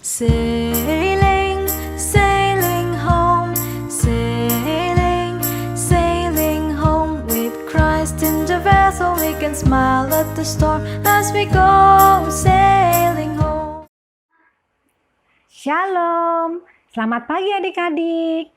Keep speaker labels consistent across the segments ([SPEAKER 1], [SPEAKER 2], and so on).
[SPEAKER 1] Sailing, sailing home, sailing, sailing home. With Christ in the vessel, we can smile at the storm as we go sailing home.
[SPEAKER 2] Shalom, selamat pagi adik-adik.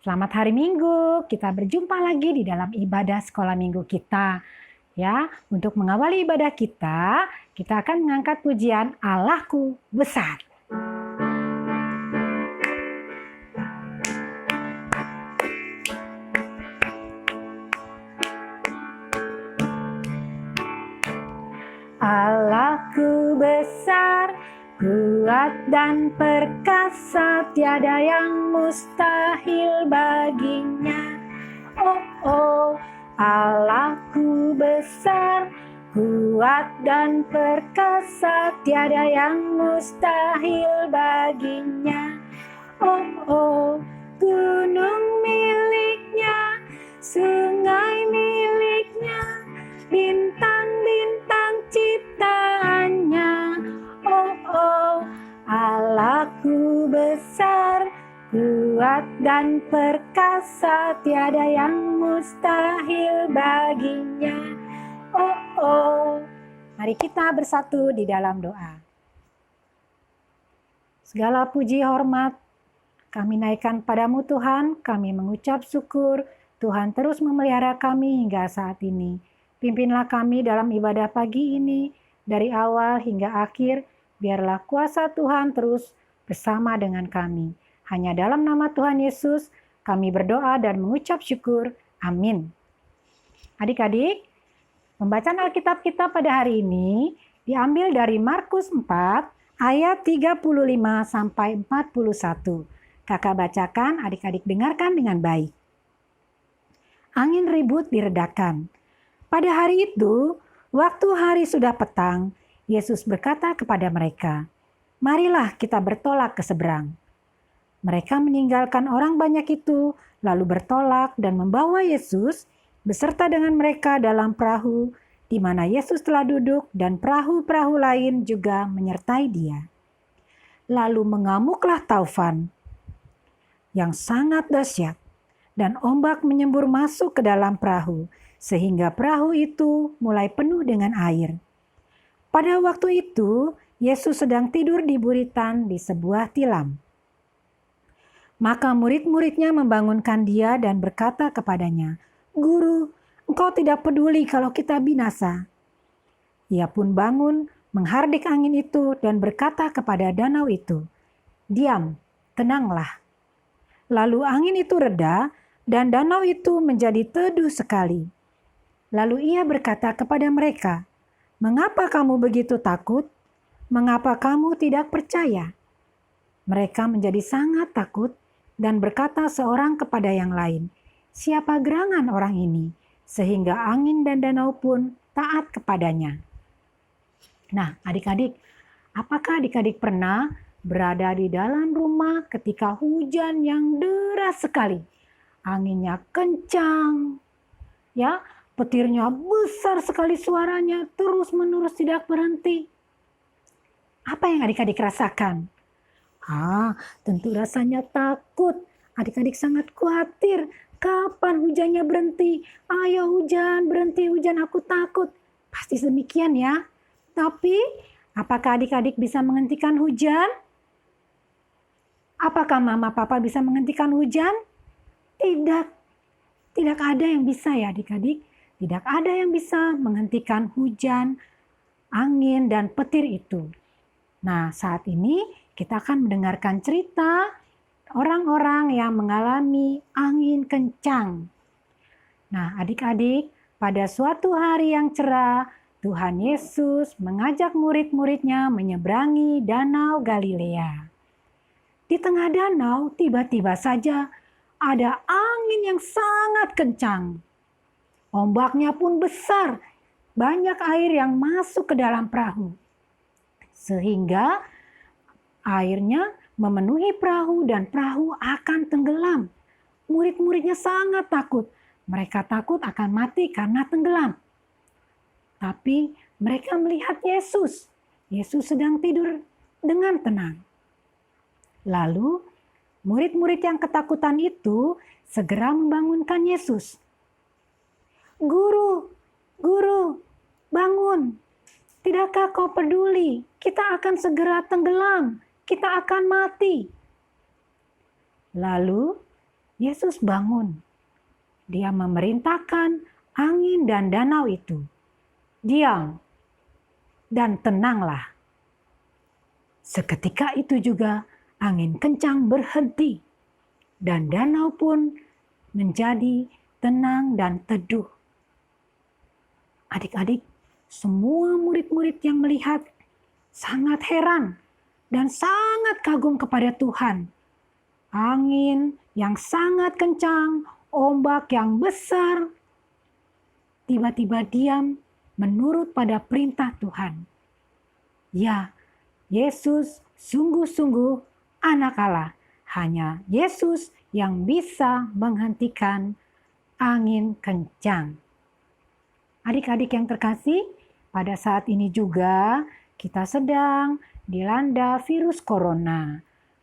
[SPEAKER 2] Selamat hari Minggu, kita berjumpa lagi di dalam ibadah sekolah minggu kita. Ya, untuk mengawali ibadah kita akan mengangkat pujian Allahku besar. Allahku besar, kuat dan perkasa, tiada yang mustahil baginya. Oh, oh, Allahku besar, kuat dan perkasa, tiada yang mustahil baginya. Oh, oh, gunung miliknya, sungai miliknya, bintang-bintang ciptaannya. Oh, oh, Allahku besar, kuat dan perkasa, tiada yang mustahil baginya. Oh, oh. Mari kita bersatu di dalam doa. Segala puji hormat kami naikkan padamu Tuhan, kami mengucap syukur Tuhan terus memelihara kami hingga saat ini. Pimpinlah kami dalam ibadah pagi ini, dari awal hingga akhir, biarlah kuasa Tuhan terus bersama dengan kami. Hanya dalam nama Tuhan Yesus kami berdoa dan mengucap syukur. Amin. Adik-adik, pembacaan Alkitab kita pada hari ini diambil dari Markus 4 ayat 35 sampai 41. Kakak bacakan, adik-adik dengarkan dengan baik. Angin ribut diredakan. Pada hari itu, waktu hari sudah petang, Yesus berkata kepada mereka, "Marilah kita bertolak ke seberang." Mereka meninggalkan orang banyak itu, lalu bertolak dan membawa Yesus beserta dengan mereka dalam perahu, di mana Yesus telah duduk dan perahu-perahu lain juga menyertai dia. Lalu mengamuklah taufan yang sangat dahsyat, dan ombak menyembur masuk ke dalam perahu, sehingga perahu itu mulai penuh dengan air. Pada waktu itu, Yesus sedang tidur di buritan di sebuah tilam. Maka murid-muridnya membangunkan dia dan berkata kepadanya, "Guru, engkau tidak peduli kalau kita binasa." Ia pun bangun, menghardik angin itu dan berkata kepada danau itu, "Diam, tenanglah." Lalu angin itu reda dan danau itu menjadi teduh sekali. Lalu ia berkata kepada mereka, "Mengapa kamu begitu takut? Mengapa kamu tidak percaya?" Mereka menjadi sangat takut dan berkata seorang kepada yang lain, "Siapa gerangan orang ini, sehingga angin dan danau pun taat kepadanya?" Nah, adik-adik, apakah adik-adik pernah berada di dalam rumah ketika hujan yang deras sekali? Anginnya kencang, ya, petirnya besar sekali suaranya, terus-menerus tidak berhenti. Apa yang adik-adik rasakan? Tentu rasanya takut. Adik-adik sangat khawatir. Kapan hujannya berhenti? Ayo hujan, berhenti hujan, aku takut. Pasti demikian ya. Tapi, apakah adik-adik bisa menghentikan hujan? Apakah mama papa bisa menghentikan hujan? Tidak. Tidak ada yang bisa ya adik-adik. Tidak ada yang bisa menghentikan hujan, angin, dan petir itu. Nah, saat ini kita akan mendengarkan cerita orang-orang yang mengalami angin kencang. Nah, adik-adik, pada suatu hari yang cerah, Tuhan Yesus mengajak murid-muridnya menyeberangi Danau Galilea. Di tengah danau, tiba-tiba saja ada angin yang sangat kencang. Ombaknya pun besar, banyak air yang masuk ke dalam perahu. Sehingga airnya memenuhi perahu dan perahu akan tenggelam. Murid-muridnya sangat takut. Mereka takut akan mati karena tenggelam. Tapi mereka melihat Yesus. Yesus sedang tidur dengan tenang. Lalu, murid-murid yang ketakutan itu segera membangunkan Yesus. Guru, guru, bangun. Tidakkah kau peduli? Kita akan segera tenggelam. Kita akan mati. Lalu, Yesus bangun. Dia memerintahkan angin dan danau itu. Diam dan tenanglah. Seketika itu juga angin kencang berhenti dan danau pun menjadi tenang dan teduh. Adik-adik, semua murid-murid yang melihat sangat heran dan sangat kagum kepada Tuhan. Angin yang sangat kencang, ombak yang besar, tiba-tiba diam menurut pada perintah Tuhan. Ya, Yesus sungguh-sungguh Anak Allah. Hanya Yesus yang bisa menghentikan angin kencang. Adik-adik yang terkasih, pada saat ini juga kita sedang dilanda virus corona.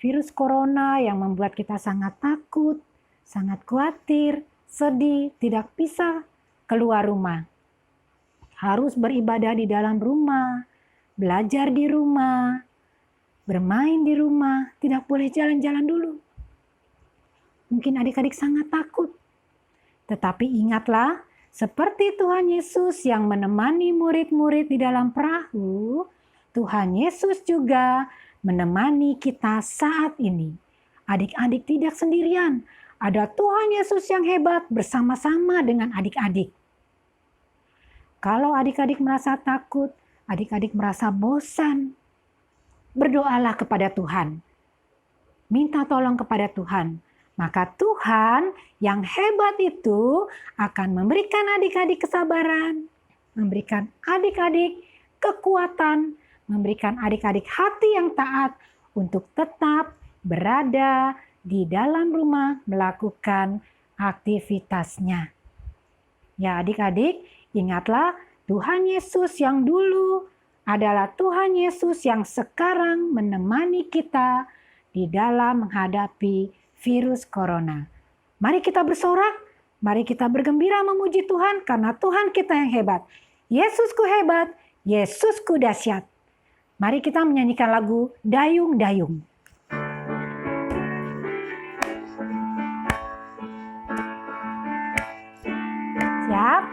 [SPEAKER 2] Virus corona yang membuat kita sangat takut, sangat khawatir, sedih, tidak bisa keluar rumah. Harus beribadah di dalam rumah, belajar di rumah, bermain di rumah, tidak boleh jalan-jalan dulu. Mungkin adik-adik sangat takut. Tetapi ingatlah, seperti Tuhan Yesus yang menemani murid-murid di dalam perahu, Tuhan Yesus juga menemani kita saat ini. Adik-adik tidak sendirian. Ada Tuhan Yesus yang hebat bersama-sama dengan adik-adik. Kalau adik-adik merasa takut, adik-adik merasa bosan, berdoalah kepada Tuhan. Minta tolong kepada Tuhan. Maka Tuhan yang hebat itu akan memberikan adik-adik kesabaran, memberikan adik-adik kekuatan, memberikan adik-adik hati yang taat untuk tetap berada di dalam rumah melakukan aktivitasnya. Ya adik-adik, ingatlah Tuhan Yesus yang dulu adalah Tuhan Yesus yang sekarang menemani kita di dalam menghadapi virus corona. Mari kita bersorak, mari kita bergembira memuji Tuhan karena Tuhan kita yang hebat. Yesusku hebat, Yesusku dahsyat. Mari kita menyanyikan lagu Dayung-Dayung. Siap?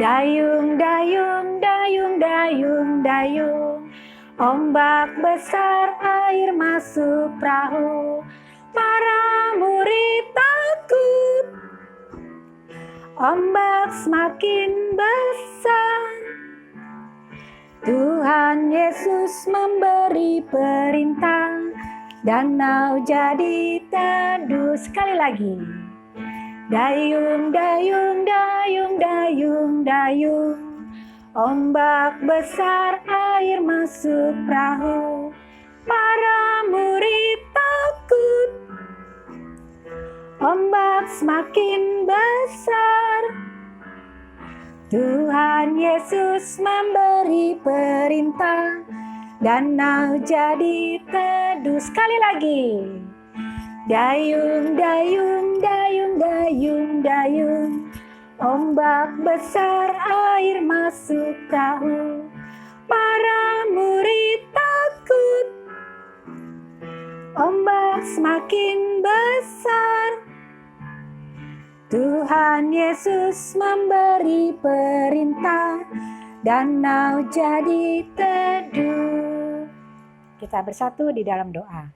[SPEAKER 2] Dayung, dayung, dayung, dayung, dayung. Ombak besar, air masuk perahu. Para murid takut. Ombak semakin besar. Tuhan Yesus memberi perintah. Danau jadi teduh. Sekali lagi. Dayung, dayung, dayung, dayung, dayung. Ombak besar, air masuk perahu. Para murid takut. Ombak semakin besar. Tuhan Yesus memberi perintah. Danau jadi teduh. Sekali lagi. Dayung, dayung, dayung, dayung, dayung. Ombak besar, air masuk perahu. Para murid takut. Ombak semakin besar. Tuhan Yesus memberi perintah. Danau jadi teduh. Kita bersatu di dalam doa.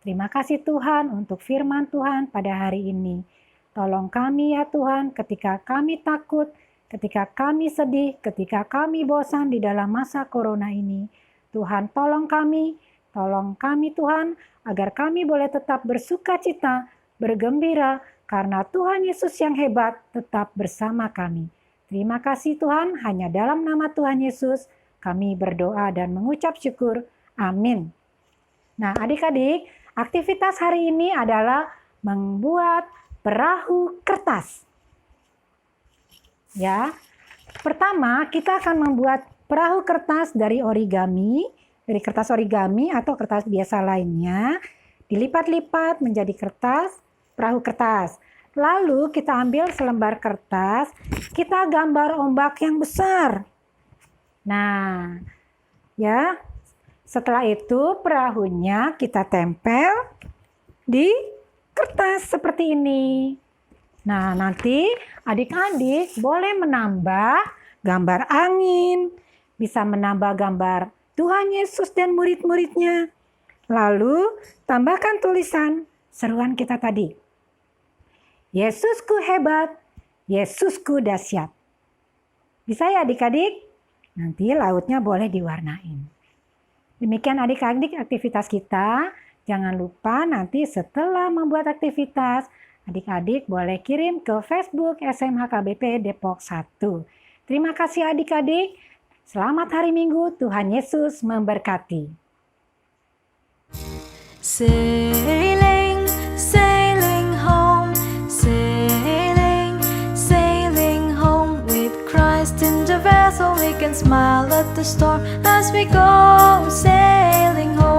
[SPEAKER 2] Terima kasih Tuhan untuk firman Tuhan pada hari ini. Tolong kami ya Tuhan ketika kami takut, ketika kami sedih, ketika kami bosan di dalam masa corona ini. Tuhan tolong kami Tuhan agar kami boleh tetap bersuka cita, bergembira karena Tuhan Yesus yang hebat tetap bersama kami. Terima kasih Tuhan, hanya dalam nama Tuhan Yesus kami berdoa dan mengucap syukur. Amin. Nah adik-adik, aktivitas hari ini adalah membuat perahu kertas. Ya, pertama kita akan membuat perahu kertas dari origami dari kertas origami atau kertas biasa lainnya, dilipat-lipat menjadi kertas, perahu kertas. Lalu kita ambil selembar kertas, kita gambar ombak yang besar. Nah, ya, setelah itu perahunya kita tempel di kertas seperti ini. Nah, nanti adik-adik boleh menambah gambar angin, bisa menambah gambar Tuhan Yesus dan murid-muridnya. Lalu tambahkan tulisan seruan kita tadi. Yesusku hebat, Yesusku dahsyat. Bisa ya adik-adik? Nanti lautnya boleh diwarnain. Demikian adik-adik aktivitas kita. Jangan lupa nanti setelah membuat aktivitas, adik-adik boleh kirim ke Facebook SMHKBP Depok 1. Terima kasih adik-adik. Selamat hari Minggu, Tuhan Yesus memberkati.
[SPEAKER 1] Sailing, sailing home, sailing, sailing home. With Christ in the vessel, we can smile at the storm as we go sailing home.